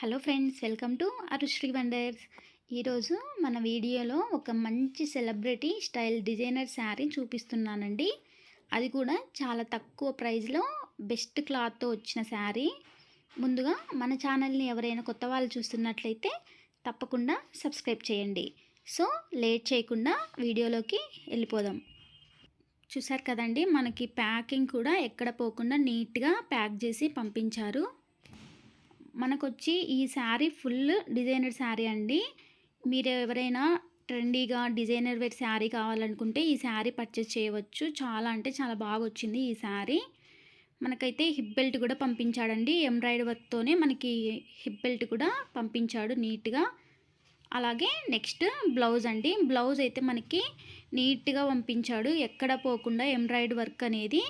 Hello friends, welcome to Arushri wonders. ఈరోజు మన వీడియోలో ఒక మంచి సెలబ్రిటీ స్టైల్ డిజైనర్ శారీ చూపిస్తున్నానండి. అది కూడా చాలా తక్కువ ప్రైస్లో బెస్ట్ క్లాత్తో వచ్చిన శారీ. ముందుగా మన ఛానల్ని ఎవరైనా కొత్త వాళ్ళు చూస్తున్నట్లయితే తప్పకుండా సబ్స్క్రైబ్ చేయండి. సో లేట్ చేయకుండా వీడియోలోకి వెళ్ళిపోదాం. చూసారు కదండి, మనకి ప్యాకింగ్ కూడా ఎక్కడ పోకుండా నీట్గా ప్యాక్ చేసి పంపించారు. మనకొచ్చి ఈ శారీ ఫుల్ డిజైనర్ శారీ అండి. మీరు ఎవరైనా ట్రెండీగా డిజైనర్ వేర్ శారీ కావాలనుకుంటే ఈ శారీ పర్చేస్ చేయవచ్చు. చాలా అంటే చాలా బాగా వచ్చింది ఈ శారీ. మనకైతే హిప్ బెల్ట్ కూడా పంపించాడండి. ఎంబ్రాయిడరీ వర్క్తోనే మనకి హిప్ బెల్ట్ కూడా పంపించాడు నీట్గా. అలాగే నెక్స్ట్ బ్లౌజ్ అండి. బ్లౌజ్ అయితే మనకి నీట్గా పంపించాడు, ఎక్కడ పోకుండా ఎంబ్రాయిడరీ వర్క్ అనేది.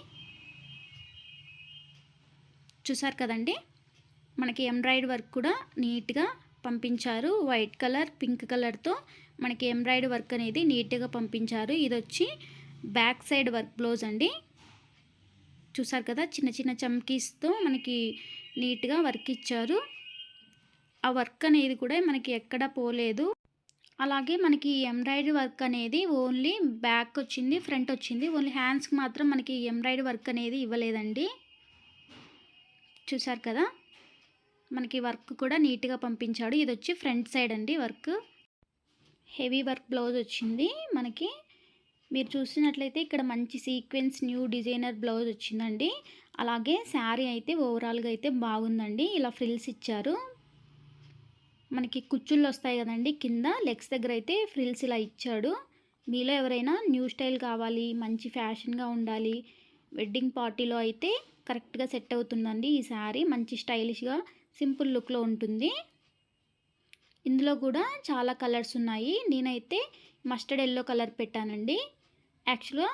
చూసారు కదండి, మనకి ఎంబ్రాయిడరీ వర్క్ కూడా నీట్గా పంపించారు. వైట్ కలర్, పింక్ కలర్తో మనకి ఎంబ్రాయిడరీ వర్క్ అనేది నీట్గా పంపించారు. ఇది వచ్చి బ్యాక్ సైడ్ వర్క్ బ్లౌజ్ అండి. చూసారు కదా, చిన్న చిన్న చమ్కీస్తో మనకి నీట్గా వర్క్ ఇచ్చారు. ఆ వర్క్ అనేది కూడా మనకి ఎక్కడ పోలేదు. అలాగే మనకి ఎంబ్రాయిడరీ వర్క్ అనేది ఓన్లీ బ్యాక్ వచ్చింది, ఫ్రంట్ వచ్చింది. ఓన్లీ హ్యాండ్స్కి మాత్రం మనకి ఎంబ్రాయిడరీ వర్క్ అనేది ఇవ్వలేదండి. చూసారు కదా, మనకి వర్క్ కూడా నీట్గా పంపించాడు. ఇది వచ్చి ఫ్రంట్ సైడ్ అండి వర్క్. హెవీ వర్క్ బ్లౌజ్ వచ్చింది మనకి. మీరు చూసినట్లయితే ఇక్కడ మంచి సీక్వెన్స్ న్యూ డిజైనర్ బ్లౌజ్ వచ్చిందండి. అలాగే శారీ అయితే ఓవరాల్గా అయితే బాగుందండి. ఇలా ఫ్రిల్స్ ఇచ్చారు. మనకి కుచ్చుళ్ళు వస్తాయి కదండి కింద లెగ్స్ దగ్గర అయితే ఫ్రిల్స్ ఇలా ఇచ్చాడు. మీలో ఎవరైనా న్యూ స్టైల్ కావాలి, మంచి ఫ్యాషన్గా ఉండాలి, వెడ్డింగ్ పార్టీలో అయితే కరెక్ట్గా సెట్ అవుతుందండి ఈ శారీ. మంచి స్టైలిష్గా సింపుల్ లుక్లో ఉంటుంది. ఇందులో కూడా చాలా కలర్స్ ఉన్నాయి. నేనైతే మస్టర్డ్ ఎల్లో కలర్ పెట్టానండి. యాక్చువల్గా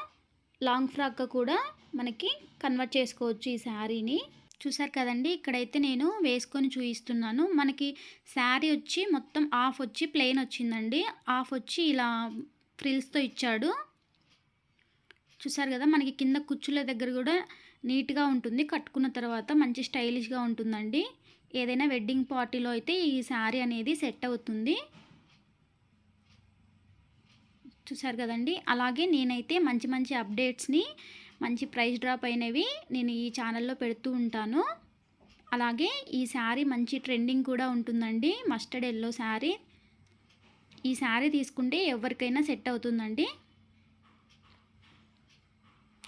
లాంగ్ ఫ్రాక్ కూడా మనకి కన్వర్ట్ చేసుకోవచ్చు ఈ శారీని. చూసారు కదండి, ఇక్కడైతే నేను వేసుకొని చూపిస్తున్నాను. మనకి శారీ వచ్చి మొత్తం హాఫ్ వచ్చి ప్లెయిన్ వచ్చిందండి, హాఫ్ వచ్చి ఇలా ఫ్రిల్స్తో ఇచ్చాడు. చూసారు కదా, మనకి కింద కుచ్చుల దగ్గర కూడా నీట్గా ఉంటుంది. కట్టుకున్న తర్వాత మంచి స్టైలిష్గా ఉంటుందండి. ఏదైనా వెడ్డింగ్ పార్టీలో అయితే ఈ శారీ అనేది సెట్ అవుతుంది. చూసారు కదండి, అలాగే నేనైతే మంచి మంచి అప్డేట్స్ని, మంచి ప్రైస్ డ్రాప్ అయినవి నేను ఈ ఛానల్లో పెడుతూ ఉంటాను. అలాగే ఈ శారీ మంచి ట్రెండింగ్ కూడా ఉంటుందండి. Mustard yellow sari. ఈ శారీ తీసుకుంటే ఎవరికైనా సెట్ అవుతుందండి.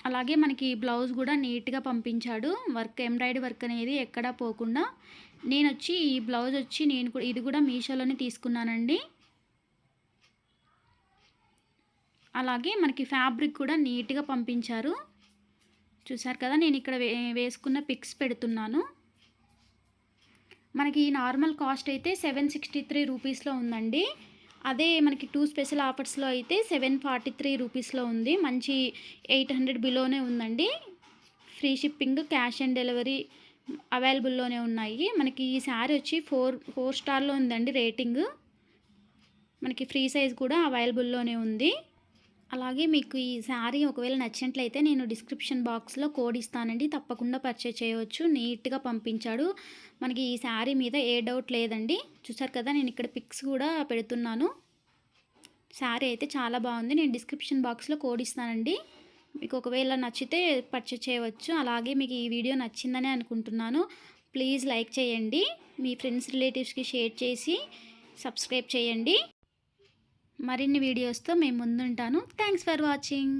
అలాగే మనకి బ్లౌజ్ కూడా నీట్గా పంపించాడు. వర్క్ ఎంబ్రాయిడరీ వర్క్ అనేది ఎక్కడా పోకుండా. నేను వచ్చి ఈ బ్లౌజ్ వచ్చి ఇది కూడా మీషోలోనే తీసుకున్నానండి. అలాగే మనకి ఫ్యాబ్రిక్ కూడా నీట్గా పంపించారు. చూసారు కదా, నేను ఇక్కడ వేసుకున్న పిక్స్ పెడుతున్నాను. మనకి నార్మల్ కాస్ట్ అయితే 763 రూపీస్లో ఉందండి. అదే మనకి 2 స్పెషల్ ఆఫర్స్లో అయితే 743 రూపీస్లో ఉంది. మంచి 800 బిలోనే ఉందండి. Free shipping, cash on delivery అవైలబుల్లోనే ఉన్నాయి. మనకి ఈ శారీ వచ్చి 4 స్టార్లో ఉందండి రేటింగ్. మనకి ఫ్రీ సైజ్ కూడా అవైలబుల్లోనే ఉంది. అలాగే మీకు ఈ శారీ ఒకవేళ నచ్చినట్లయితే నేను డిస్క్రిప్షన్ బాక్స్లో కోడ్ ఇస్తానండి, తప్పకుండా పర్చేజ్ చేయవచ్చు. నీట్గా పంపించాడు. మనకి ఈ శారీ మీద ఏ డౌట్ లేదండి. చూసారు కదా, నేను ఇక్కడ పిక్స్ కూడా పెడుతున్నాను. శారీ అయితే చాలా బాగుంది. నేను డిస్క్రిప్షన్ బాక్స్లో కోడ్ ఇస్తానండి. మీకు ఒకవేళ నచ్చితే పర్చేజ్ చేయవచ్చు. అలాగే మీకు ఈ వీడియో నచ్చిందని అనుకుంటున్నాను. ప్లీజ్ లైక్ చేయండి, మీ ఫ్రెండ్స్ రిలేటివ్స్కి షేర్ చేసి సబ్స్క్రైబ్ చేయండి. మరిన్ని వీడియోస్తో మేము ముందుంటాను. Thanks for watching.